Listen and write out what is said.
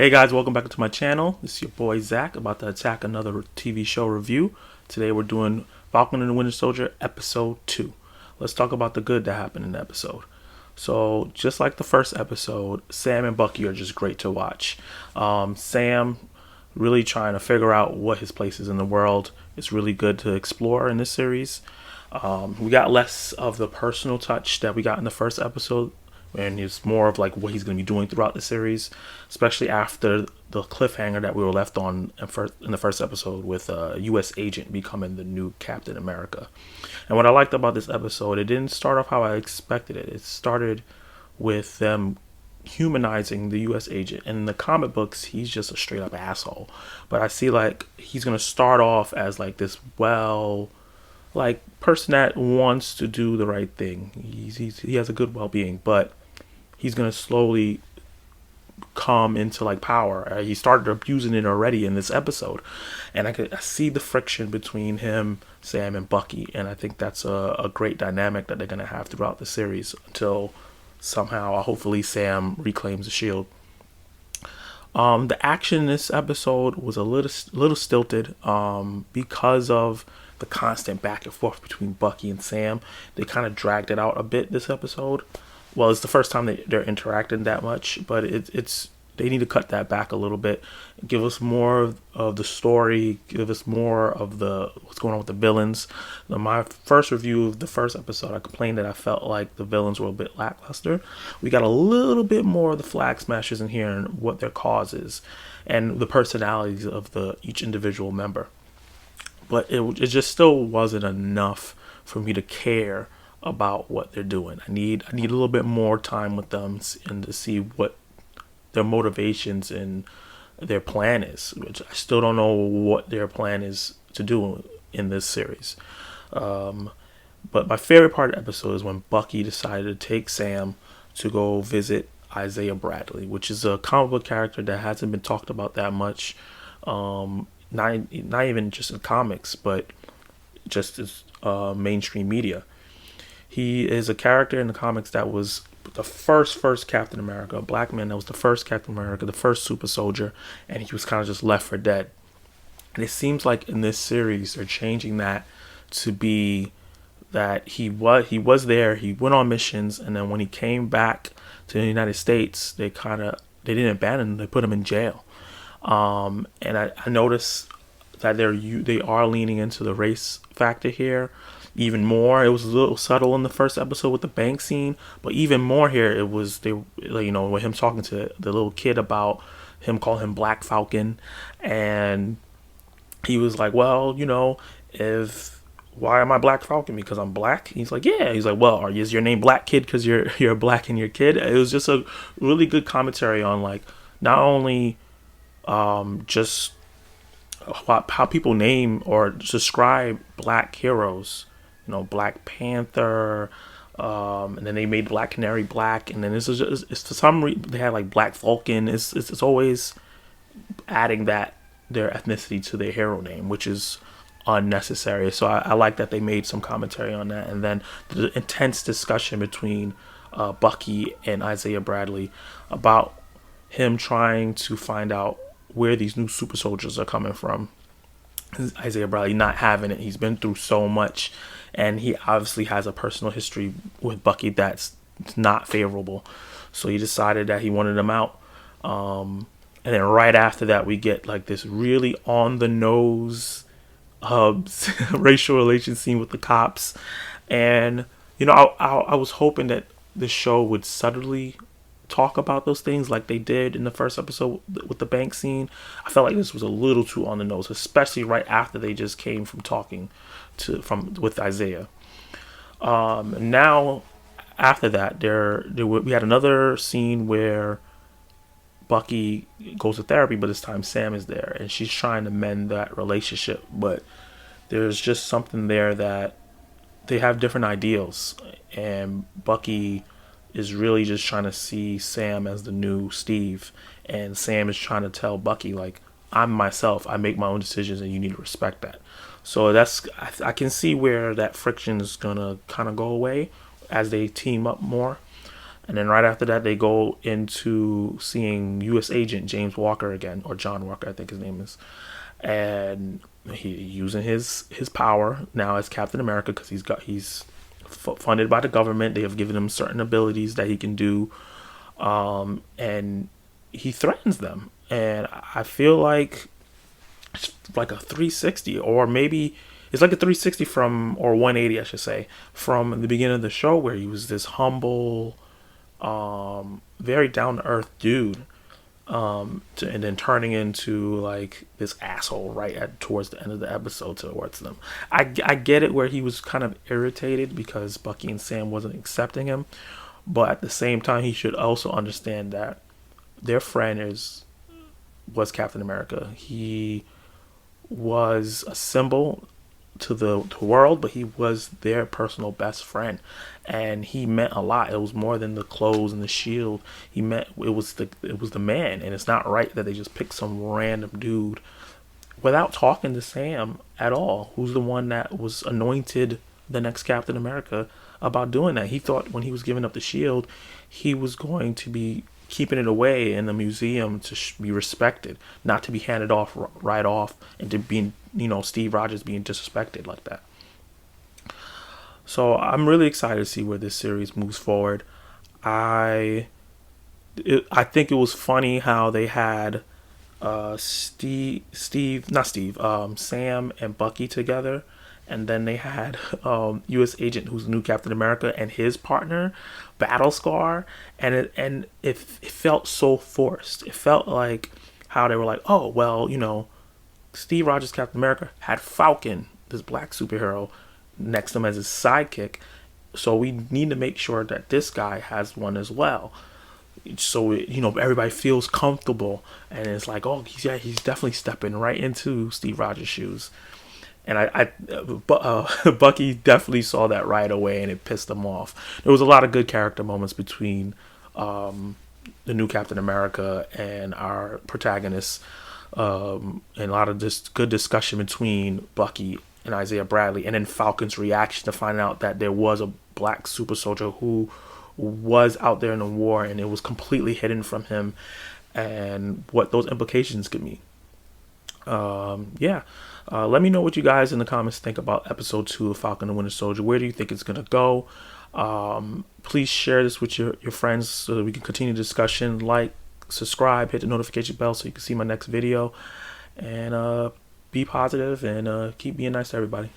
Hey guys, welcome back to my channel. This is your boy Zach, about to attack another TV show review. Today we're doing Falcon and the Winter Soldier episode 2. Let's talk about the good that happened in the episode. So, just like the first episode, Sam and Bucky are just great to watch. Sam really trying to figure out what his place is in the world. It's really good to explore in this series. We got less of the personal touch that we got in the first episode, and it's more of like what he's going to be doing throughout the series, especially after the cliffhanger that we were left on in the first episode with a U.S. agent becoming the new Captain America. And what I liked about this episode, it didn't start off how I expected it. It started with them humanizing the U.S. agent. And in the comic books, he's just a straight up asshole. But I see like he's going to start off as like this person that wants to do the right thing. He has a good well-being, but he's gonna slowly come into like power. He started abusing it already in this episode, and I see the friction between him, Sam, and Bucky, and I think that's a great dynamic that they're gonna have throughout the series until somehow, hopefully, Sam reclaims the shield. The action in this episode was a little stilted because of the constant back and forth between Bucky and Sam. They kind of dragged it out a bit this episode. Well, it's the first time they're interacting that much, but it's they need to cut that back a little bit. Give us more of the story. Give us more of what's going on with the villains. Now, my first review of the first episode, I complained that I felt like the villains were a bit lackluster. We got a little bit more of the flag smashers in here and what their cause is, and the personalities of each individual member. But it just still wasn't enough for me to care about what they're doing. I need a little bit more time with them and to see what their motivations and their plan is, which I still don't know what their plan is to do in this series. But my favorite part of the episode is when Bucky decided to take Sam to go visit Isaiah Bradley, which is a comic book character that hasn't been talked about that much. Not even just in comics, but just as mainstream media. He is a character in the comics that was the first Captain America, a black man that was the first Captain America, the first super soldier, and he was kind of just left for dead. And it seems like in this series they're changing that to be that he was there, he went on missions, and then when he came back to the United States, they didn't abandon him, they put him in jail. And I noticed that they are leaning into the race factor here even more. It was a little subtle in the first episode with the bank scene, but even more here, it was with him talking to the little kid about him calling him Black Falcon, and he was like, well, why am I Black Falcon? Because I'm black? He's like, yeah. He's like, well, is your name Black Kid because you're black and you're kid? It was just a really good commentary on like not only just how people name or describe black heroes, Black Panther, and then they made Black Canary black, and then it's for some reason they had like Black Falcon. It's always adding their ethnicity to their hero name, which is unnecessary. So I like that they made some commentary on that, and then the intense discussion between Bucky and Isaiah Bradley about him trying to find out where these new super soldiers are coming from. Isaiah Bradley not having it. He's been through so much, and he obviously has a personal history with Bucky that's not favorable. So he decided that he wanted him out. And then right after that, we get like this really on the nose racial relation scene with the cops. And I was hoping that the show would subtly talk about those things like they did in the first episode with the bank scene. I felt like this was a little too on the nose, especially right after they just came from talking with Isaiah. Now after that, we had another scene where Bucky goes to therapy, but this time Sam is there and she's trying to mend that relationship, but there's just something there that they have different ideals, and Bucky is really just trying to see Sam as the new Steve, and Sam is trying to tell Bucky like, I'm myself, I make my own decisions, and you need to respect that. So I can see where that friction is gonna kind of go away as they team up more. And then right after that, they go into seeing U.S. Agent James Walker again, or John Walker, I think his name is, and he using his power now as Captain America because he's funded by the government. They have given him certain abilities that he can do, and he threatens them. And I feel like it's like a 360, or maybe it's like a 360 from, or 180, I should say, from the beginning of the show, where he was this humble, very down to earth dude, and then turning into like this asshole right at towards the end of the episode towards them. I get it where he was kind of irritated because Bucky and Sam wasn't accepting him, but at the same time he should also understand that their friend was Captain America. He was a symbol to the world, but he was their personal best friend, and he meant a lot. It was more than the clothes and the shield. It was the man, and it's not right that they just pick some random dude without talking to Sam at all, who's the one that was anointed the next Captain America, about doing that. He thought when he was giving up the shield, he was going to be keeping it away in the museum to be respected, not to be handed off right off and to being, Steve Rogers being disrespected like that. So I'm really excited to see where this series moves forward. I think it was funny how they had Sam and Bucky together, and then they had U.S. Agent, who's the new Captain America, and his partner, Battle Scar, and it felt so forced. It felt like how they were like, oh well, Steve Rogers Captain America had Falcon, this black superhero, next to him as his sidekick, so we need to make sure that this guy has one as well, so everybody feels comfortable, and it's like, oh, he's definitely stepping right into Steve Rogers' shoes. And Bucky definitely saw that right away, and it pissed him off. There was a lot of good character moments between the new Captain America and our protagonist, and a lot of this good discussion between Bucky and Isaiah Bradley, and then Falcon's reaction to find out that there was a black super soldier who was out there in the war, and it was completely hidden from him, and what those implications could mean. Yeah. Let me know what you guys in the comments think about episode 2 of Falcon and Winter Soldier. Where do you think it's going to go? Please share this with your friends so that we can continue the discussion. Like, subscribe, hit the notification bell so you can see my next video. And be positive and keep being nice to everybody.